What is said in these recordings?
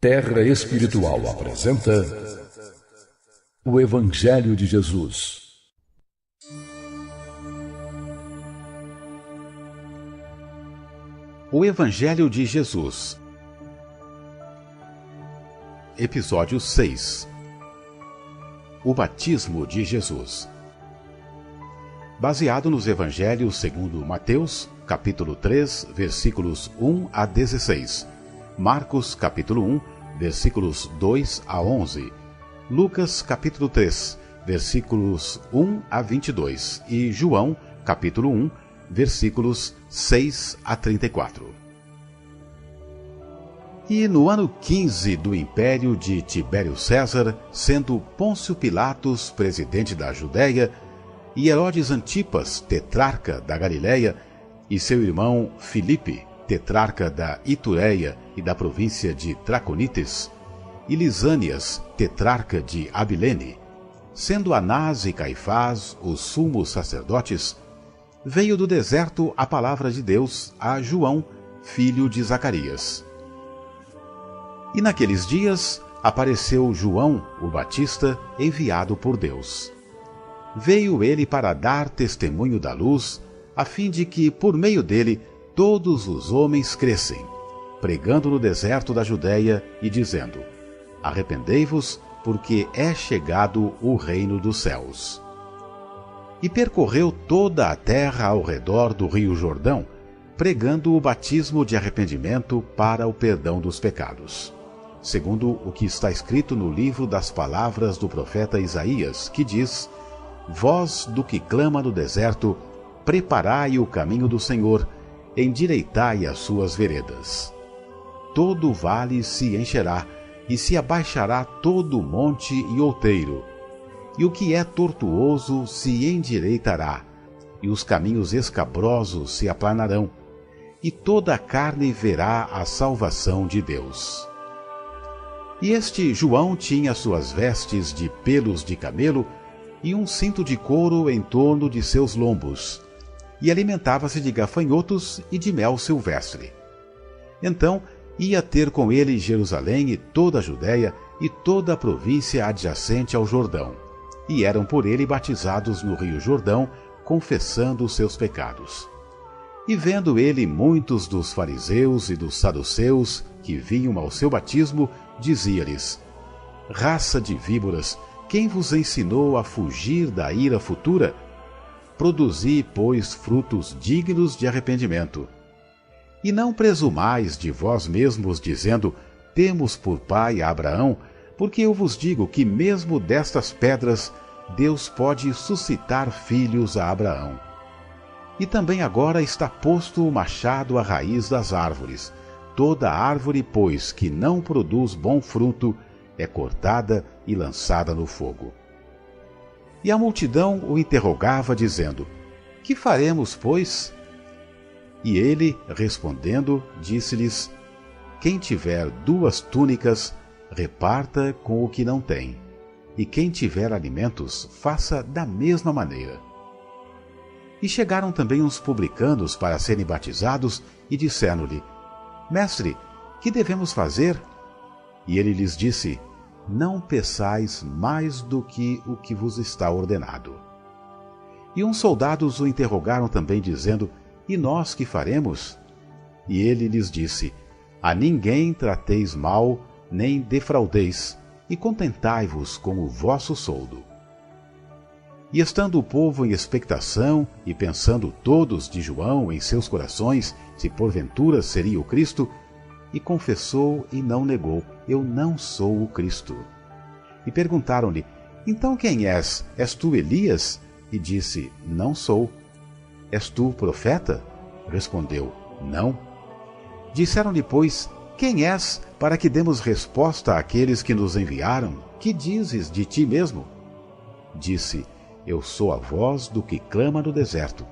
Terra Espiritual apresenta o Evangelho de Jesus. O Evangelho de Jesus. Episódio 6. O batismo de Jesus. Baseado nos Evangelhos segundo Mateus, capítulo 3, versículos 1 a 16, Marcos, capítulo 1, versículos 2 a 11, Lucas, capítulo 3, versículos 1 a 22 e João, capítulo 1, versículos 6 a 34. E no ano 15 do império de Tibério César, sendo Pôncio Pilatos presidente da Judéia, e Herodes Antipas, tetrarca da Galiléia, e seu irmão Filipe, tetrarca da Itureia e da província de Traconites, e Lisânias, tetrarca de Abilene, sendo Anás e Caifás os sumos sacerdotes, veio do deserto a palavra de Deus a João, filho de Zacarias. E naqueles dias apareceu João, o Batista, enviado por Deus. Veio ele para dar testemunho da luz, a fim de que, por meio dele, todos os homens crescem, pregando no deserto da Judéia e dizendo: Arrependei-vos, porque é chegado o reino dos céus. E percorreu toda a terra ao redor do rio Jordão, pregando o batismo de arrependimento para o perdão dos pecados, segundo o que está escrito no livro das palavras do profeta Isaías, que diz: Voz do que clama no deserto, preparai o caminho do Senhor, endireitai as suas veredas. Todo vale se encherá, e se abaixará todo monte e outeiro, e o que é tortuoso se endireitará, e os caminhos escabrosos se aplanarão, e toda a carne verá a salvação de Deus. E este João tinha suas vestes de pelos de camelo e um cinto de couro em torno de seus lombos, e alimentava-se de gafanhotos e de mel silvestre. Então ia ter com ele Jerusalém e toda a Judéia e toda a província adjacente ao Jordão, e eram por ele batizados no rio Jordão, confessando os seus pecados. E vendo ele muitos dos fariseus e dos saduceus que vinham ao seu batismo, dizia-lhes: Raça de víboras, quem vos ensinou a fugir da ira futura? Produzi, pois, frutos dignos de arrependimento. E não presumais de vós mesmos, dizendo: Temos por pai a Abraão, porque eu vos digo que mesmo destas pedras Deus pode suscitar filhos a Abraão. E também agora está posto o machado à raiz das árvores. Toda árvore, pois, que não produz bom fruto, é cortada e lançada no fogo. E a multidão o interrogava, dizendo: Que faremos, pois? E ele, respondendo, disse-lhes: Quem tiver 2 túnicas, reparta com o que não tem, e quem tiver alimentos, faça da mesma maneira. E chegaram também uns publicanos para serem batizados, e disseram-lhe: Mestre, que devemos fazer? E ele lhes disse: Não peçais mais do que o que vos está ordenado. E uns soldados o interrogaram também, dizendo: E nós que faremos? E ele lhes disse: A ninguém trateis mal, nem defraudeis, e contentai-vos com o vosso soldo. E estando o povo em expectação, e pensando todos de João em seus corações, se porventura seria o Cristo, e confessou e não negou: Eu não sou o Cristo. E perguntaram-lhe: Então quem és? És tu Elias? E disse: Não sou. És tu profeta? Respondeu: Não. Disseram-lhe, pois: Quem és, para que demos resposta àqueles que nos enviaram? Que dizes de ti mesmo? Disse: Eu sou a voz do que clama no deserto.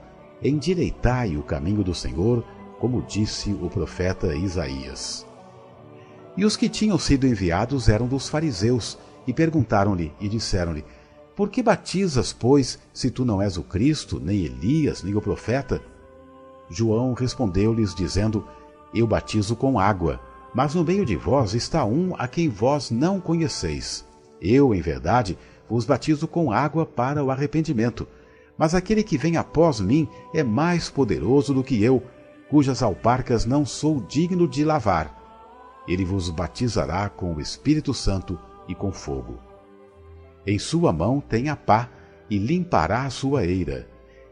Endireitai o caminho do Senhor, como disse o profeta Isaías. E os que tinham sido enviados eram dos fariseus, e perguntaram-lhe e disseram-lhe: Por que batizas, pois, se tu não és o Cristo, nem Elias, nem o profeta? João respondeu-lhes, dizendo: Eu batizo com água, Mas no meio de vós está um a quem vós não conheceis. Eu, em verdade, vos batizo com água para o arrependimento. Mas aquele que vem após mim é mais poderoso do que eu, cujas alparcas não sou digno de lavar. Ele vos batizará com o Espírito Santo e com fogo. Em sua mão tem a pá, e limpará a sua eira,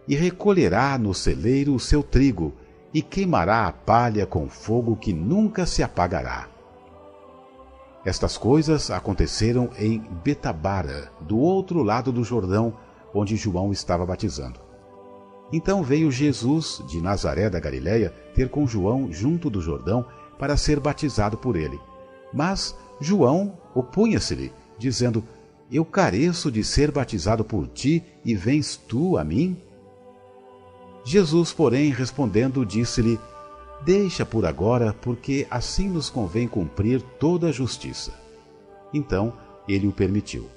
e recolherá no celeiro o seu trigo, e queimará a palha com fogo que nunca se apagará. Estas coisas aconteceram em Betabara, do outro lado do Jordão, onde João estava batizando. Então veio Jesus, de Nazaré da Galileia, ter com João junto do Jordão, para ser batizado por ele. Mas João opunha-se-lhe, dizendo: Eu careço de ser batizado por ti, e vens tu a mim? Jesus, porém, respondendo, disse-lhe: Deixa por agora, porque assim nos convém cumprir toda a justiça. Então ele o permitiu.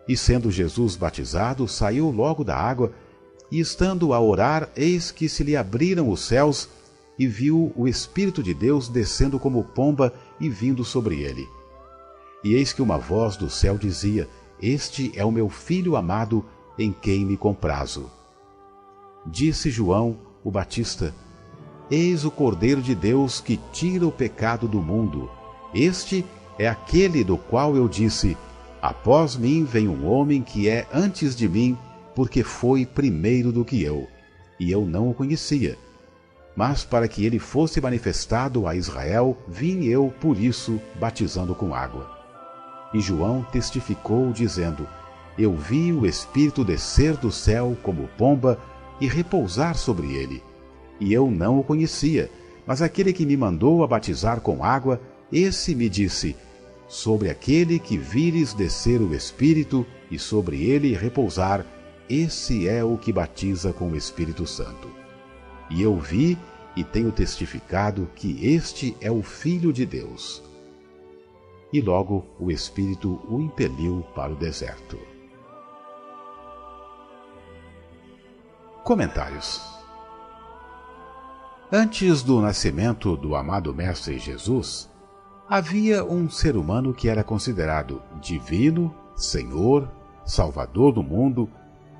E sendo Jesus batizado, saiu logo da água, e estando a orar, eis que se lhe abriram os céus, e viu o Espírito de Deus descendo como pomba e vindo sobre ele. E eis que uma voz do céu dizia: Este é o meu Filho amado, em quem me comprazo. Disse João, o Batista: Eis o Cordeiro de Deus que tira o pecado do mundo. Este é aquele do qual eu disse: Após mim vem um homem que é antes de mim, porque foi primeiro do que eu, e eu não o conhecia. Mas para que ele fosse manifestado a Israel, vim eu, por isso, batizando com água. E João testificou, dizendo: Eu vi o Espírito descer do céu como pomba e repousar sobre ele. E eu não o conhecia, mas aquele que me mandou a batizar com água, esse me disse: Sobre aquele que vires descer o Espírito e sobre ele repousar, esse é o que batiza com o Espírito Santo. E eu vi e tenho testificado que este é o Filho de Deus. E logo o Espírito o impeliu para o deserto. Comentários. Antes do nascimento do amado Mestre Jesus, havia um ser humano que era considerado divino, Senhor, Salvador do mundo,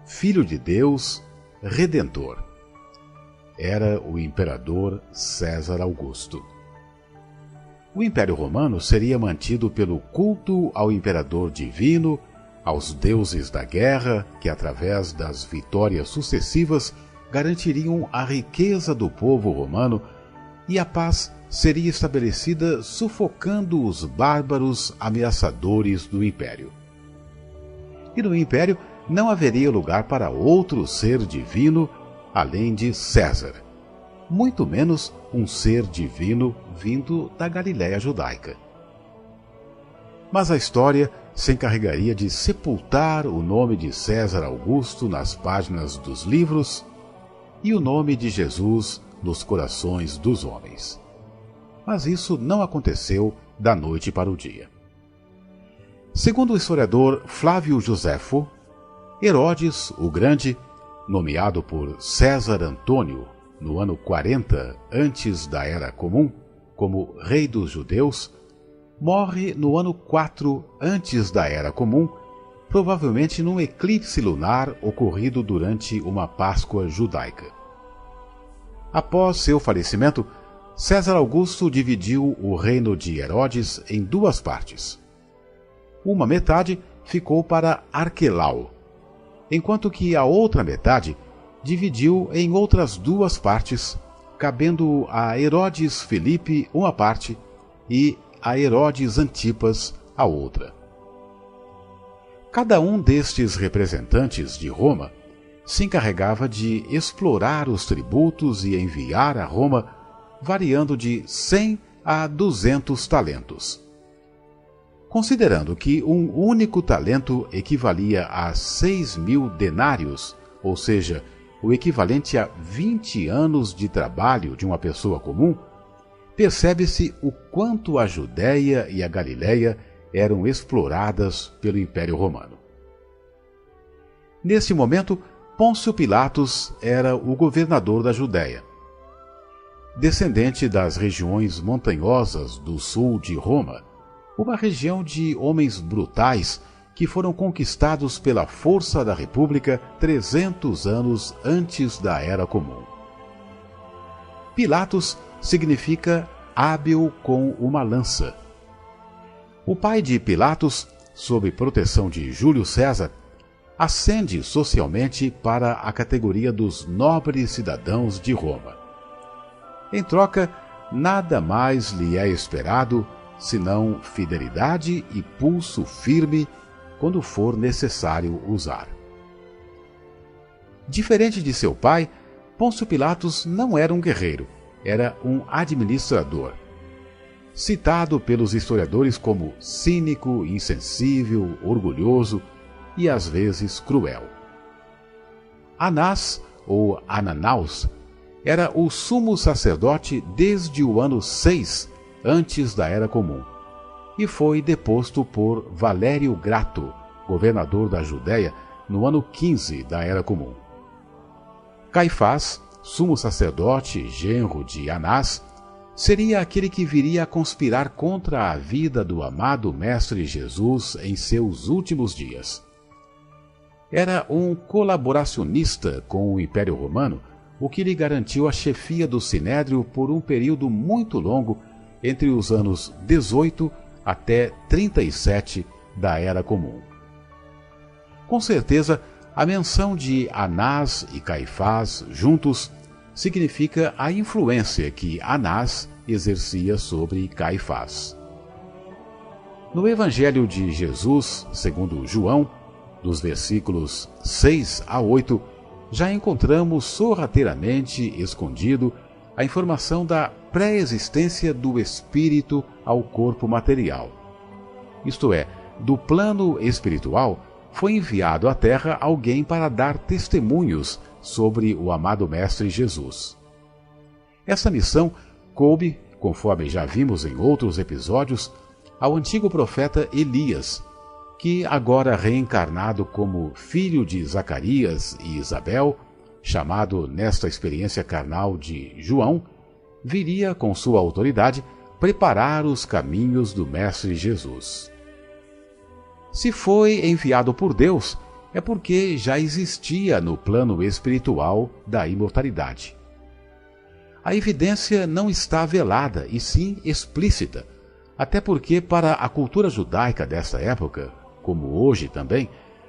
Filho de Deus, Redentor. Era o imperador César Augusto. O Império Romano seria mantido pelo culto ao imperador divino, aos deuses da guerra, que através das vitórias sucessivas garantiriam a riqueza do povo romano, e a paz seria estabelecida sufocando os bárbaros ameaçadores do império. E no império não haveria lugar para outro ser divino além de César, muito menos um ser divino vindo da Galiléia judaica. Mas a história se encarregaria de sepultar o nome de César Augusto nas páginas dos livros e o nome de Jesus nos corações dos homens. Mas isso não aconteceu da noite para o dia. Segundo o historiador Flávio Joséfo, Herodes o Grande, nomeado por César Antônio no ano 40 antes da Era Comum, como rei dos judeus, morre no ano 4 antes da Era Comum, provavelmente num eclipse lunar ocorrido durante uma Páscoa judaica. Após seu falecimento, César Augusto dividiu o reino de Herodes em duas partes. Uma metade ficou para Arquelau, enquanto que a outra metade dividiu em outras duas partes, cabendo a Herodes Filipe uma parte e a Herodes Antipas a outra. Cada um destes representantes de Roma se encarregava de explorar os tributos e enviar a Roma, variando de 100 a 200 talentos. Considerando que um único talento equivalia a 6.000 denários, ou seja, o equivalente a 20 anos de trabalho de uma pessoa comum, percebe-se o quanto a Judéia e a Galiléia eram exploradas pelo Império Romano. Neste momento, Pôncio Pilatos era o governador da Judéia. descendente das regiões montanhosas do sul de Roma, uma região de homens brutais que foram conquistados pela força da República 300 anos antes da Era Comum. Pilatos significa hábil com uma lança. O pai de Pilatos, sob proteção de Júlio César, ascende socialmente para a categoria dos nobres cidadãos de Roma. Em troca, nada mais lhe é esperado senão fidelidade e pulso firme quando for necessário usar. Diferente de seu pai, Pôncio Pilatos não era um guerreiro, era um administrador. Citado pelos historiadores como cínico, insensível, orgulhoso e às vezes cruel. Anás, ou Ananaus, era o sumo sacerdote desde o ano 6 antes da Era Comum, e foi deposto por Valério Grato, governador da Judéia, no ano 15 da Era Comum. Caifás, sumo sacerdote, genro de Anás, seria aquele que viria a conspirar contra a vida do amado Mestre Jesus em seus últimos dias. Era um colaboracionista com o Império Romano, o que lhe garantiu a chefia do Sinédrio por um período muito longo entre os anos 18 até 37 da Era Comum. Com certeza, a menção de Anás e Caifás juntos significa a influência que Anás exercia sobre Caifás. No Evangelho de Jesus, segundo João, dos versículos 6 a 8, já encontramos sorrateiramente escondido a informação da pré-existência do espírito ao corpo material. Isto é, do plano espiritual foi enviado à Terra alguém para dar testemunhos sobre o amado Mestre Jesus. Essa missão coube, conforme já vimos em outros episódios, ao antigo profeta Elias, que agora reencarnado como filho de Zacarias e Isabel, chamado nesta experiência carnal de João, viria com sua autoridade preparar os caminhos do Mestre Jesus. Se foi enviado por Deus, é porque já existia no plano espiritual da imortalidade. A evidência não está velada, e sim explícita, até porque para a cultura judaica desta época, como hoje também,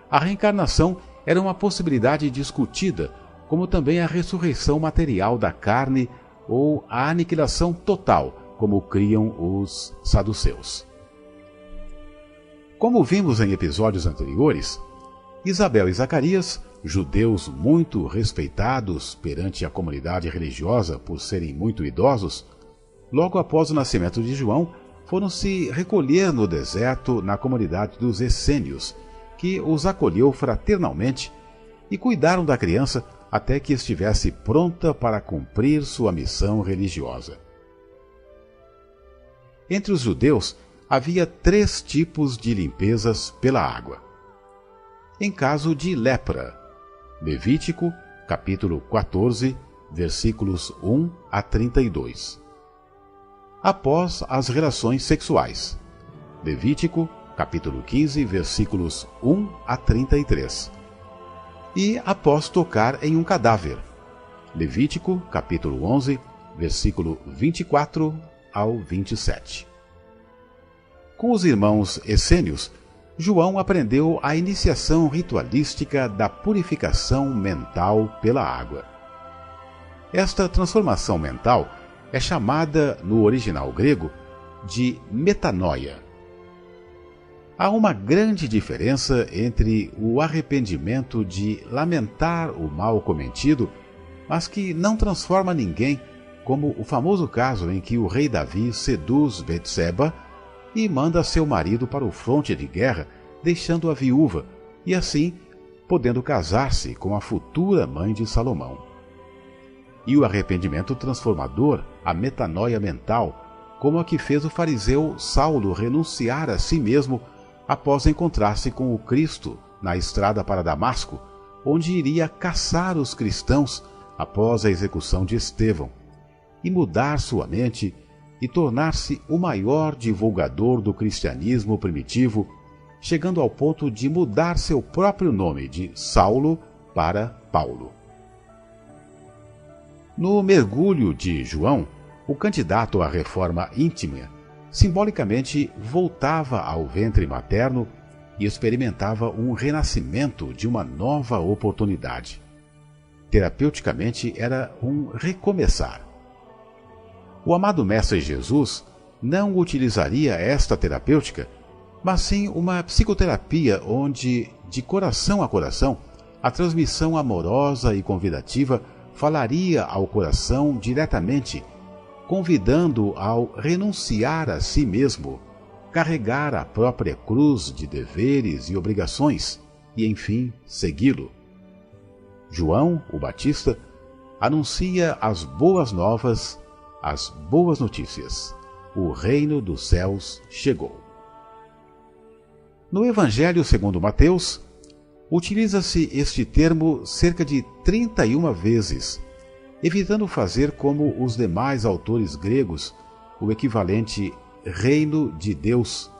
a reencarnação era uma possibilidade discutida, como também a ressurreição material da carne ou a aniquilação total, como criam os saduceus. Como vimos em episódios anteriores, Isabel e Zacarias, judeus muito respeitados perante a comunidade religiosa por serem muito idosos, logo após o nascimento de João, foram se recolher no deserto na comunidade dos essênios, que os acolheu fraternalmente e cuidaram da criança até que estivesse pronta para cumprir sua missão religiosa. Entre os judeus, havia 3 tipos de limpezas pela água. Em caso de lepra, Levítico, capítulo 14, versículos 1 a 32. Após as relações sexuais, Levítico, capítulo 15, versículos 1 a 33. E após tocar em um cadáver, Levítico, capítulo 11, versículo 24 ao 27. Com os irmãos essênios, João aprendeu a iniciação ritualística da purificação mental pela água. Esta transformação mental é chamada, no original grego, de metanoia. Há uma grande diferença entre o arrependimento de lamentar o mal cometido, mas que não transforma ninguém, como o famoso caso em que o rei Davi seduz Betseba e manda seu marido para o fronte de guerra, deixando-a viúva, e assim podendo casar-se com a futura mãe de Salomão. E o arrependimento transformador, a metanoia mental, como a que fez o fariseu Saulo renunciar a si mesmo após encontrar-se com o Cristo na estrada para Damasco, onde iria caçar os cristãos após a execução de Estevão, e mudar sua mente e tornar-se o maior divulgador do cristianismo primitivo, chegando ao ponto de mudar seu próprio nome de Saulo para Paulo. No mergulho de João, o candidato à reforma íntima simbolicamente voltava ao ventre materno e experimentava um renascimento de uma nova oportunidade. Terapeuticamente era um recomeçar. O amado Mestre Jesus não utilizaria esta terapêutica, mas sim uma psicoterapia onde, de coração a coração, a transmissão amorosa e convidativa falaria ao coração diretamente, convidando-o ao renunciar a si mesmo, carregar a própria cruz de deveres e obrigações e, enfim, segui-lo. João, o Batista, anuncia as boas novas, as boas notícias. O reino dos céus chegou. No Evangelho segundo Mateus, utiliza-se este termo cerca de 31 vezes, evitando fazer como os demais autores gregos, o equivalente reino de Deus,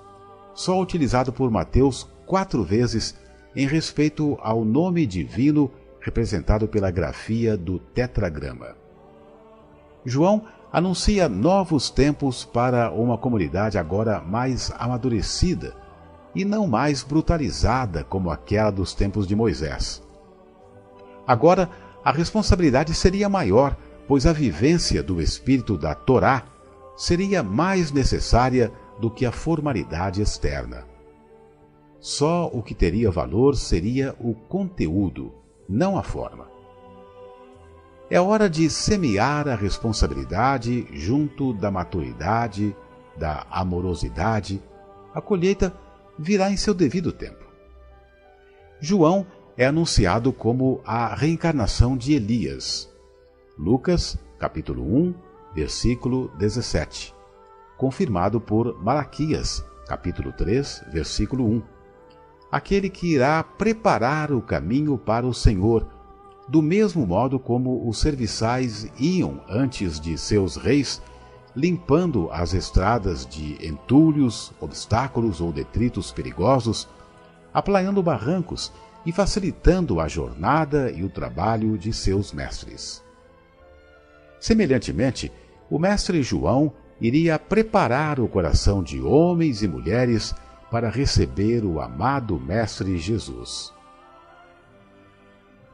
só utilizado por Mateus 4 vezes em respeito ao nome divino representado pela grafia do tetragrama. João anuncia novos tempos para uma comunidade agora mais amadurecida e não mais brutalizada como aquela dos tempos de Moisés. Agora, a responsabilidade seria maior, pois a vivência do espírito da Torá seria mais necessária do que a formalidade externa. Só o que teria valor seria o conteúdo, não a forma. É hora de semear a responsabilidade junto da maturidade, da amorosidade. A colheita virá em seu devido tempo. João é anunciado como a reencarnação de Elias. Lucas, capítulo 1, versículo 17. Confirmado por Malaquias, capítulo 3, versículo 1. Aquele que irá preparar o caminho para o Senhor, do mesmo modo como os serviçais iam antes de seus reis, limpando as estradas de entulhos, obstáculos ou detritos perigosos, aplanando barrancos e facilitando a jornada e o trabalho de seus mestres. Semelhantemente, o mestre João iria preparar o coração de homens e mulheres para receber o amado Mestre Jesus.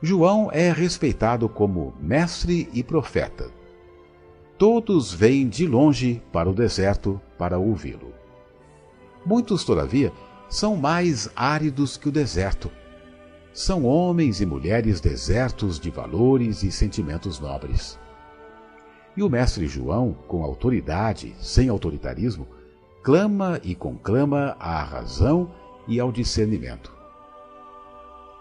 João é respeitado como mestre e profeta. Todos vêm de longe para o deserto para ouvi-lo. Muitos, todavia, são mais áridos que o deserto. São homens e mulheres desertos de valores e sentimentos nobres. E o mestre João, com autoridade, sem autoritarismo, clama e conclama à razão e ao discernimento.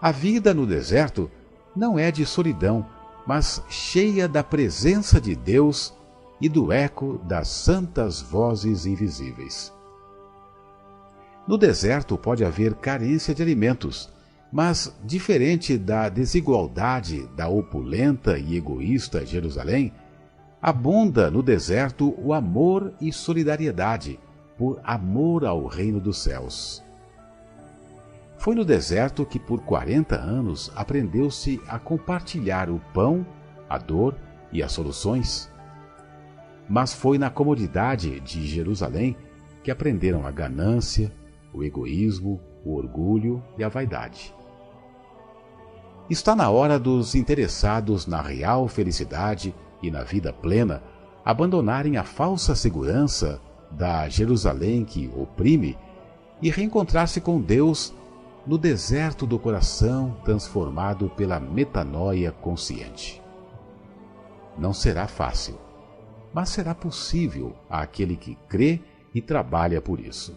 A vida no deserto não é de solidão, mas cheia da presença de Deus e do eco das santas vozes invisíveis. No deserto pode haver carência de alimentos, mas, diferente da desigualdade da opulenta e egoísta Jerusalém, abunda no deserto o amor e solidariedade, por amor ao reino dos céus. Foi no deserto que por 40 anos aprendeu-se a compartilhar o pão, a dor e as soluções. Mas foi na comodidade de Jerusalém que aprenderam a ganância, o egoísmo, o orgulho e a vaidade. Está na hora dos interessados na real felicidade e na vida plena abandonarem a falsa segurança da Jerusalém que oprime e reencontrar-se com Deus no deserto do coração transformado pela metanoia consciente. Não será fácil, mas será possível àquele que crê e trabalha por isso.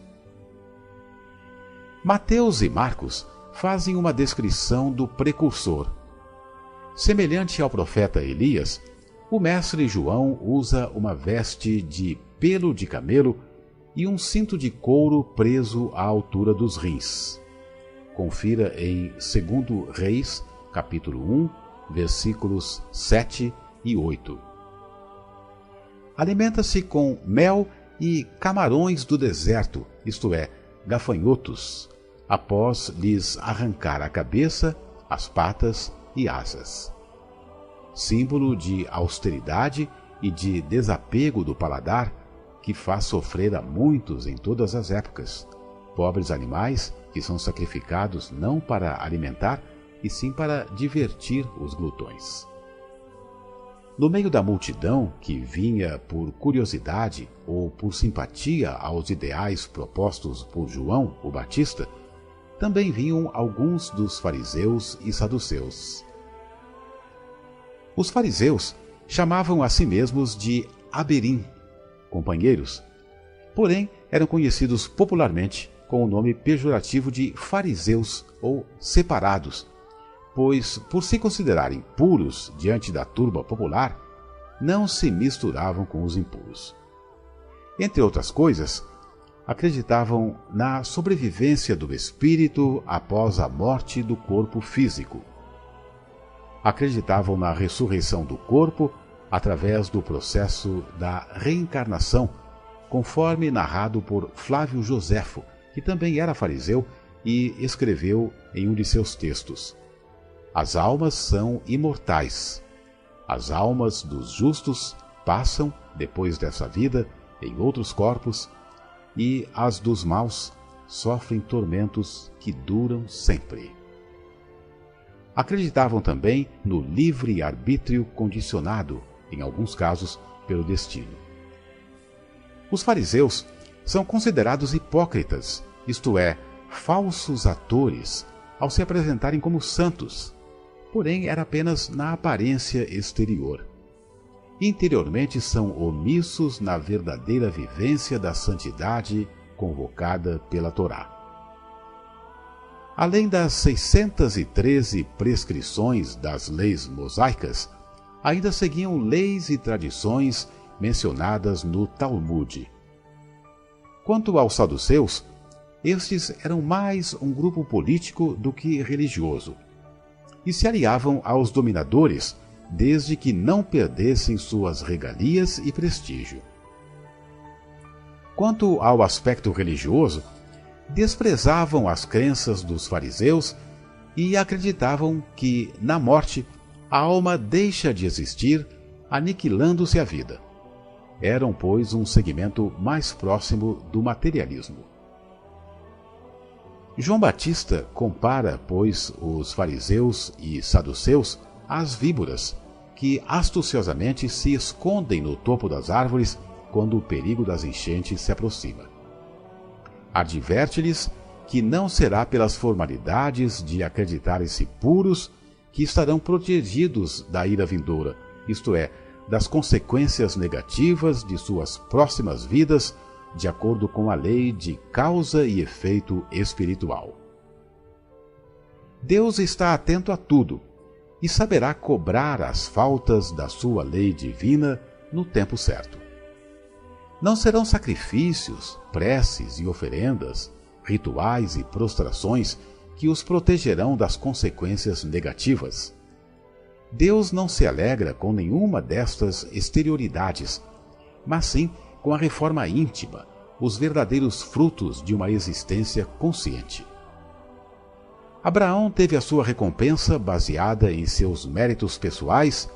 Mateus e Marcos fazem uma descrição do precursor. Semelhante ao profeta Elias, o mestre João usa uma veste de pelo de camelo e um cinto de couro preso à altura dos rins. Confira em 2 Reis, capítulo 1, versículos 7 e 8. Alimenta-se com mel e camarões do deserto, isto é, gafanhotos, após lhes arrancar a cabeça, as patas e asas. Símbolo de austeridade e de desapego do paladar que faz sofrer a muitos em todas as épocas, pobres animais que são sacrificados não para alimentar, e sim para divertir os glutões. No meio da multidão que vinha por curiosidade ou por simpatia aos ideais propostos por João o Batista, também vinham alguns dos fariseus e saduceus. Os fariseus chamavam a si mesmos de Aberim, companheiros, porém eram conhecidos popularmente com o nome pejorativo de fariseus ou separados, pois, por se considerarem puros diante da turba popular, não se misturavam com os impuros. Entre outras coisas, acreditavam na sobrevivência do espírito após a morte do corpo físico. Acreditavam na ressurreição do corpo através do processo da reencarnação, conforme narrado por Flávio Joséfo, que também era fariseu e escreveu em um de seus textos: as almas são imortais. As almas dos justos passam, depois dessa vida, em outros corpos, e as dos maus sofrem tormentos que duram sempre. Acreditavam também no livre-arbítrio condicionado, em alguns casos, pelo destino. Os fariseus são considerados hipócritas, isto é, falsos atores, ao se apresentarem como santos. Porém, era apenas na aparência exterior. Interiormente são omissos na verdadeira vivência da santidade convocada pela Torá. Além das 613 prescrições das leis mosaicas, ainda seguiam leis e tradições mencionadas no Talmude. Quanto aos saduceus, estes eram mais um grupo político do que religioso, e se aliavam aos dominadores desde que não perdessem suas regalias e prestígio. Quanto ao aspecto religioso, desprezavam as crenças dos fariseus e acreditavam que, na morte, a alma deixa de existir, aniquilando-se a vida. Eram, pois, um segmento mais próximo do materialismo. João Batista compara, pois, os fariseus e saduceus às víboras, que astuciosamente se escondem no topo das árvores quando o perigo das enchentes se aproxima. Adverte-lhes que não será pelas formalidades de acreditarem-se puros que estarão protegidos da ira vindoura, isto é, das consequências negativas de suas próximas vidas, de acordo com a lei de causa e efeito espiritual. Deus está atento a tudo e saberá cobrar as faltas da sua lei divina no tempo certo. Não serão sacrifícios, preces e oferendas, rituais e prostrações que os protegerão das consequências negativas. Deus não se alegra com nenhuma destas exterioridades, mas sim com a reforma íntima, os verdadeiros frutos de uma existência consciente. Abraão teve a sua recompensa baseada em seus méritos pessoais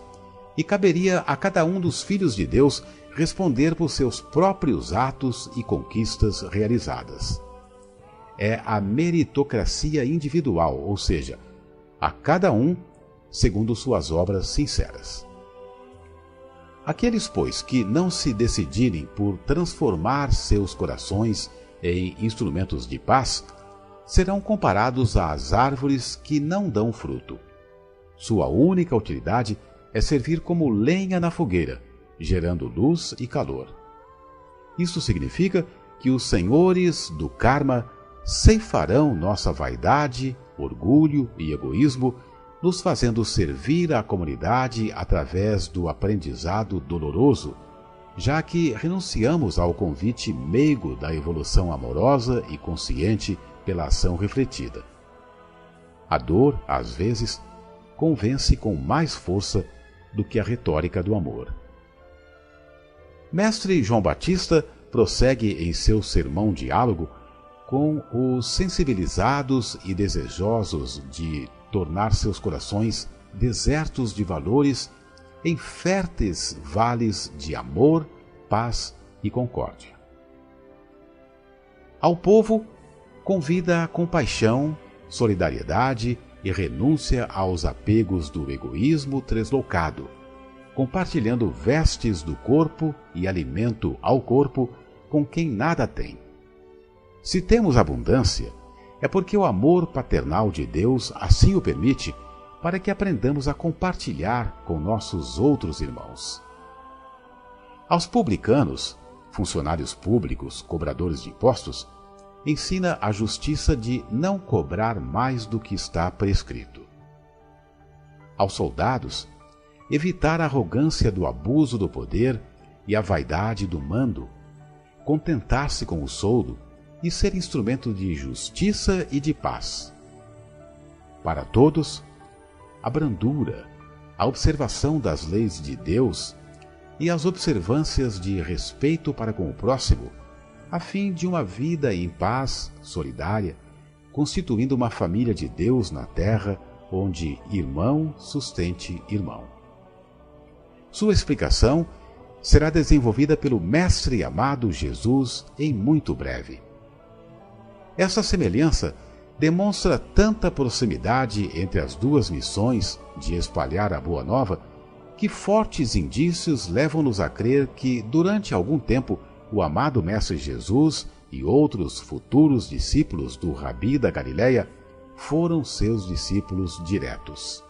e caberia a cada um dos filhos de Deus responder por seus próprios atos e conquistas realizadas. É a meritocracia individual, ou seja, a cada um segundo suas obras sinceras. Aqueles, pois, que não se decidirem por transformar seus corações em instrumentos de paz, serão comparados às árvores que não dão fruto. Sua única utilidade é servir como lenha na fogueira, gerando luz e calor. Isso significa que os senhores do karma ceifarão nossa vaidade, orgulho e egoísmo, nos fazendo servir à comunidade através do aprendizado doloroso, já que renunciamos ao convite meigo da evolução amorosa e consciente pela ação refletida. A dor, às vezes, convence com mais força do que a retórica do amor. Mestre João Batista prossegue em seu sermão-diálogo com os sensibilizados e desejosos de tornar seus corações desertos de valores em férteis vales de amor, paz e concórdia. Ao povo, convida a compaixão, solidariedade e renúncia aos apegos do egoísmo tresloucado, compartilhando vestes do corpo e alimento ao corpo com quem nada tem. Se temos abundância, é porque o amor paternal de Deus assim o permite, para que aprendamos a compartilhar com nossos outros irmãos. Aos publicanos, funcionários públicos, cobradores de impostos, ensina a justiça de não cobrar mais do que está prescrito. Aos soldados, evitar a arrogância do abuso do poder e a vaidade do mando, contentar-se com o soldo e ser instrumento de justiça e de paz. Para todos, a brandura, a observação das leis de Deus e as observâncias de respeito para com o próximo, a fim de uma vida em paz, solidária, constituindo uma família de Deus na terra, onde irmão sustente irmão. Sua explicação será desenvolvida pelo Mestre amado Jesus em muito breve. Essa semelhança demonstra tanta proximidade entre as duas missões de espalhar a Boa Nova, que fortes indícios levam-nos a crer que, durante algum tempo, o amado Mestre Jesus e outros futuros discípulos do Rabi da Galileia foram seus discípulos diretos.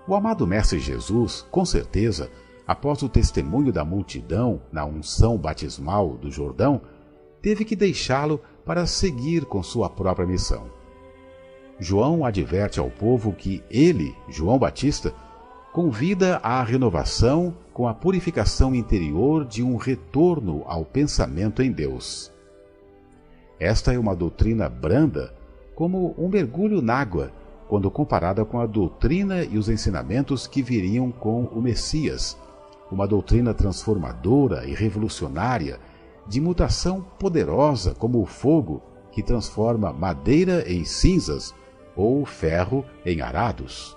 O amado Mestre Jesus, com certeza, após o testemunho da multidão na unção batismal do Jordão, teve que deixá-lo para seguir com sua própria missão. João adverte ao povo que ele, João Batista, convida à renovação com a purificação interior de um retorno ao pensamento em Deus. Esta é uma doutrina branda, como um mergulho nágua, quando comparada com a doutrina e os ensinamentos que viriam com o Messias, uma doutrina transformadora e revolucionária, de mutação poderosa como o fogo que transforma madeira em cinzas ou ferro em arados.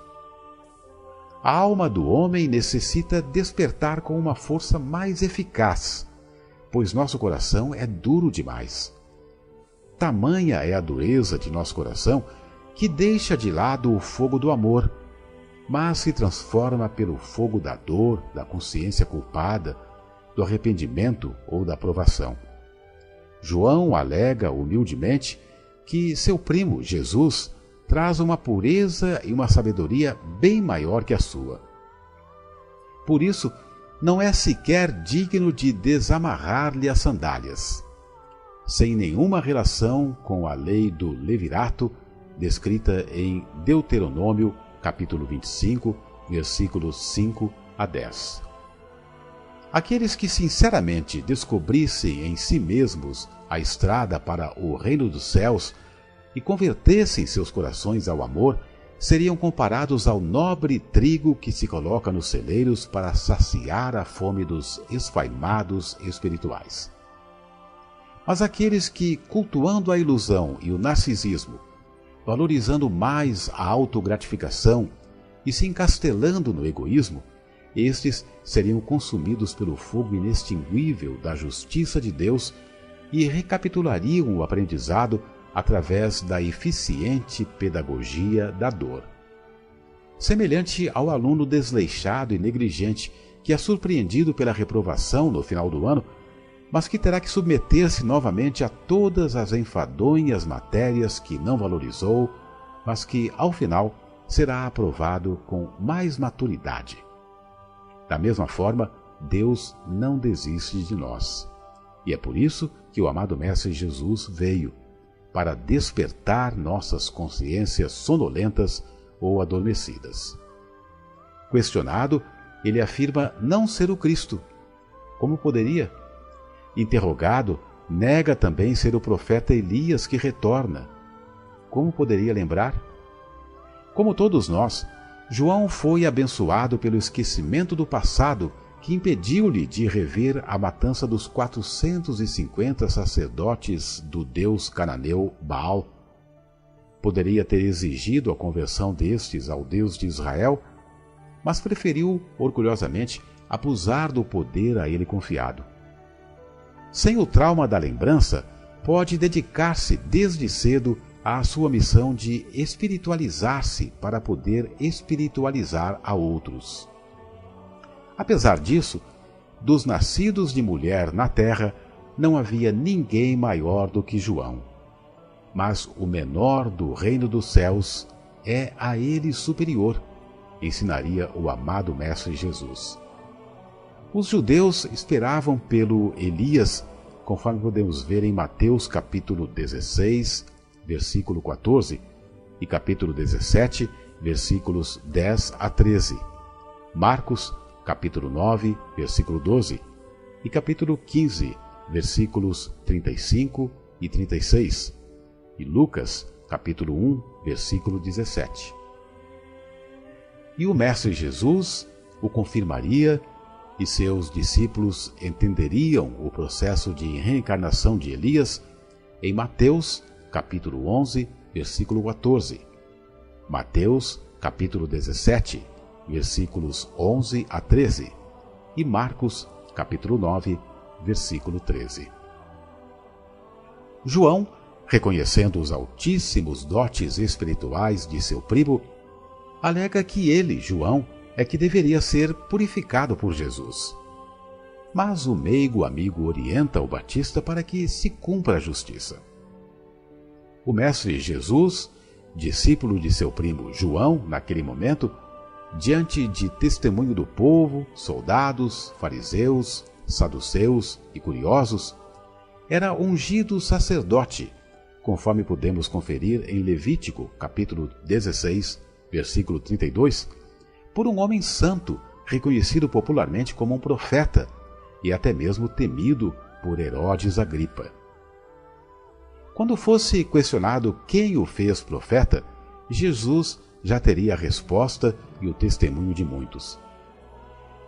A alma do homem necessita despertar com uma força mais eficaz, pois nosso coração é duro demais. Tamanha é a dureza de nosso coração que deixa de lado o fogo do amor, mas se transforma pelo fogo da dor, da consciência culpada, do arrependimento ou da provação. João alega humildemente que seu primo, Jesus, traz uma pureza e uma sabedoria bem maior que a sua. Por isso, não é sequer digno de desamarrar-lhe as sandálias. Sem nenhuma relação com a lei do levirato, descrita em Deuteronômio, capítulo 25, versículos 5 a 10. Aqueles que sinceramente descobrissem em si mesmos a estrada para o reino dos céus e convertessem seus corações ao amor, seriam comparados ao nobre trigo que se coloca nos celeiros para saciar a fome dos esfaimados espirituais. Mas aqueles que, cultuando a ilusão e o narcisismo, valorizando mais a autogratificação e se encastelando no egoísmo, estes seriam consumidos pelo fogo inextinguível da justiça de Deus e recapitulariam o aprendizado através da eficiente pedagogia da dor. Semelhante ao aluno desleixado e negligente que é surpreendido pela reprovação no final do ano, mas que terá que submeter-se novamente a todas as enfadonhas matérias que não valorizou, mas que, ao final, será aprovado com mais maturidade. Da mesma forma, Deus não desiste de nós. E é por isso que o amado Mestre Jesus veio, para despertar nossas consciências sonolentas ou adormecidas. Questionado, ele afirma não ser o Cristo. Como poderia? Interrogado, nega também ser o profeta Elias que retorna. Como poderia lembrar? Como todos nós, João foi abençoado pelo esquecimento do passado que impediu-lhe de rever a matança dos 450 sacerdotes do deus cananeu Baal. Poderia ter exigido a conversão destes ao Deus de Israel, mas preferiu, orgulhosamente, abusar do poder a ele confiado. Sem o trauma da lembrança, pode dedicar-se desde cedo à sua missão de espiritualizar-se para poder espiritualizar a outros. Apesar disso, dos nascidos de mulher na terra, não havia ninguém maior do que João. Mas o menor do reino dos céus é a ele superior, ensinaria o amado Mestre Jesus. Os judeus esperavam pelo Elias, conforme podemos ver em Mateus capítulo 16, versículo 14, e capítulo 17, versículos 10 a 13. Marcos capítulo 9, versículo 12, e capítulo 15, versículos 35 e 36, e Lucas, capítulo 1, versículo 17. E o Mestre Jesus o confirmaria, e seus discípulos entenderiam o processo de reencarnação de Elias em Mateus, capítulo 11, versículo 14, Mateus, capítulo 17, versículos 11 a 13, e Marcos, capítulo 9, versículo 13. João, reconhecendo os altíssimos dotes espirituais de seu primo, alega que ele, João, é que deveria ser purificado por Jesus. Mas o meigo amigo orienta o Batista para que se cumpra a justiça. O Mestre Jesus, discípulo de seu primo João, naquele momento, diante de testemunho do povo, soldados, fariseus, saduceus e curiosos, era ungido sacerdote, conforme podemos conferir em Levítico, capítulo 16, versículo 32, por um homem santo, reconhecido popularmente como um profeta e até mesmo temido por Herodes Agripa. Quando fosse questionado quem o fez profeta, Jesus já teria a resposta e o testemunho de muitos.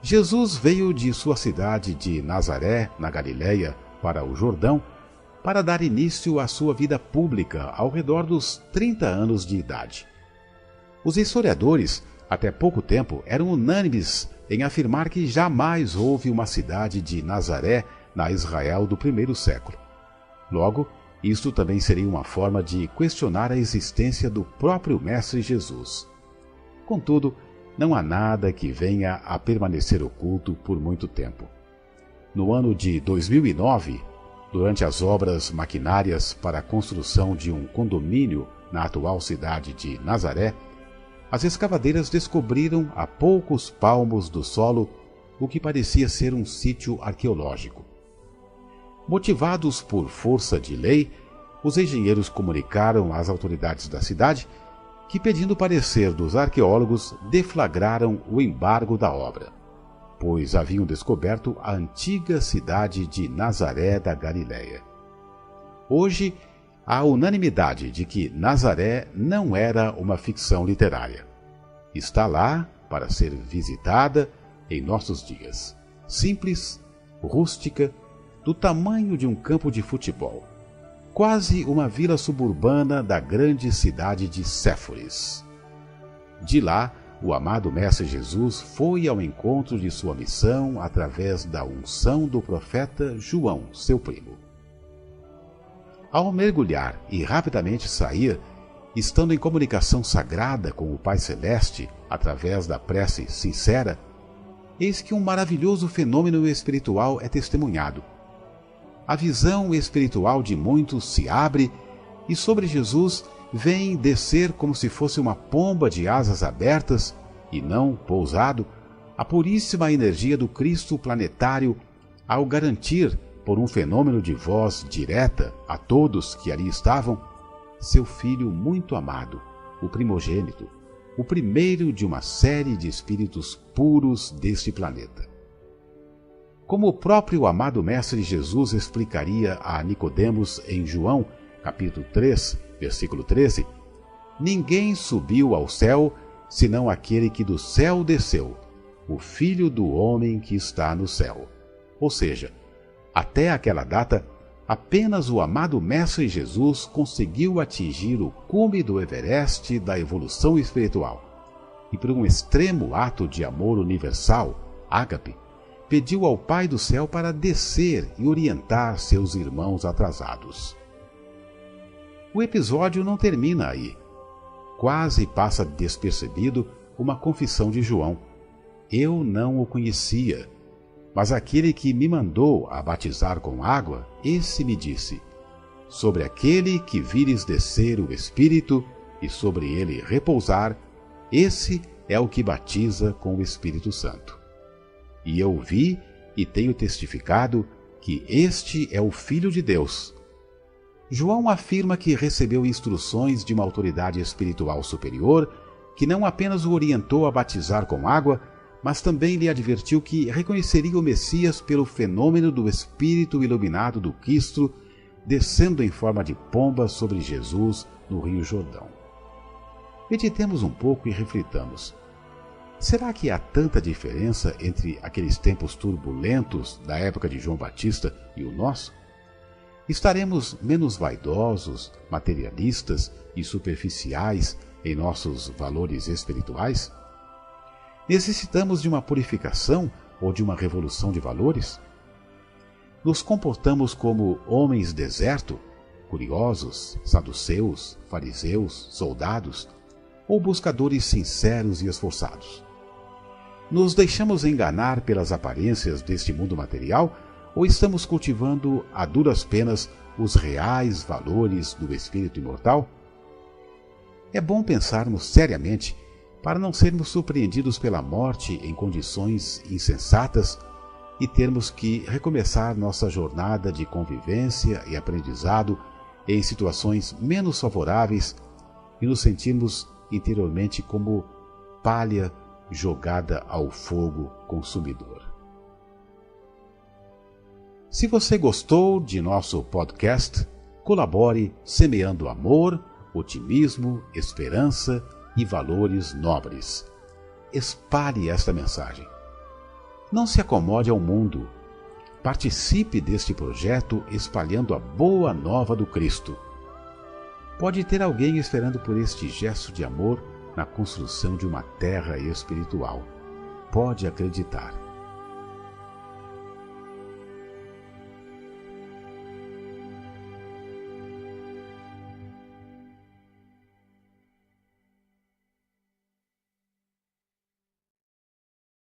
Jesus veio de sua cidade de Nazaré, na Galiléia, para o Jordão, para dar início à sua vida pública ao redor dos 30 anos de idade. Os historiadores, até pouco tempo, eram unânimes em afirmar que jamais houve uma cidade de Nazaré na Israel do primeiro século. Logo, isto também seria uma forma de questionar a existência do próprio Mestre Jesus. Contudo, não há nada que venha a permanecer oculto por muito tempo. No ano de 2009, durante as obras maquinárias para a construção de um condomínio na atual cidade de Nazaré, as escavadeiras descobriram a poucos palmos do solo o que parecia ser um sítio arqueológico. Motivados por força de lei, os engenheiros comunicaram às autoridades da cidade que, pedindo parecer dos arqueólogos, deflagraram o embargo da obra, pois haviam descoberto a antiga cidade de Nazaré da Galiléia. Hoje, há unanimidade de que Nazaré não era uma ficção literária. Está lá para ser visitada em nossos dias. Simples, rústica, do tamanho de um campo de futebol. Quase uma vila suburbana da grande cidade de Séforis. De lá, o amado Mestre Jesus foi ao encontro de sua missão através da unção do profeta João, seu primo. Ao mergulhar e rapidamente sair, estando em comunicação sagrada com o Pai Celeste através da prece sincera, eis que um maravilhoso fenômeno espiritual é testemunhado. A visão espiritual de muitos se abre e sobre Jesus vem descer como se fosse uma pomba de asas abertas e não pousado a puríssima energia do Cristo planetário ao garantir, por um fenômeno de voz direta a todos que ali estavam, seu Filho muito amado, o primogênito, o primeiro de uma série de espíritos puros deste planeta. Como o próprio amado Mestre Jesus explicaria a Nicodemos em João, capítulo 3, versículo 13, ninguém subiu ao céu, senão aquele que do céu desceu, o Filho do Homem que está no céu. Ou seja, até aquela data, apenas o amado Mestre Jesus conseguiu atingir o cume do Everest da evolução espiritual. E por um extremo ato de amor universal, ágape, pediu ao Pai do céu para descer e orientar seus irmãos atrasados. O episódio não termina aí. Quase passa despercebido uma confissão de João. Eu não o conhecia, mas aquele que me mandou a batizar com água, esse me disse: sobre aquele que vires descer o Espírito e sobre ele repousar, esse é o que batiza com o Espírito Santo. E eu vi e tenho testificado que este é o Filho de Deus. João afirma que recebeu instruções de uma autoridade espiritual superior, que não apenas o orientou a batizar com água, mas também lhe advertiu que reconheceria o Messias pelo fenômeno do Espírito iluminado do Cristo descendo em forma de pomba sobre Jesus no Rio Jordão. Meditemos um pouco e reflitamos. Será que há tanta diferença entre aqueles tempos turbulentos da época de João Batista e o nosso? Estaremos menos vaidosos, materialistas e superficiais em nossos valores espirituais? Necessitamos de uma purificação ou de uma revolução de valores? Nos comportamos como homens deserto, curiosos, saduceus, fariseus, soldados, ou buscadores sinceros e esforçados? Nos deixamos enganar pelas aparências deste mundo material ou estamos cultivando a duras penas os reais valores do espírito imortal? É bom pensarmos seriamente para não sermos surpreendidos pela morte em condições insensatas e termos que recomeçar nossa jornada de convivência e aprendizado em situações menos favoráveis e nos sentirmos interiormente como palha jogada ao fogo consumidor. Se você gostou de nosso podcast, colabore semeando amor, otimismo, esperança e valores nobres. Espalhe esta mensagem. Não se acomode ao mundo. Participe deste projeto espalhando a boa nova do Cristo. Pode ter alguém esperando por este gesto de amor na construção de uma terra espiritual. Pode acreditar.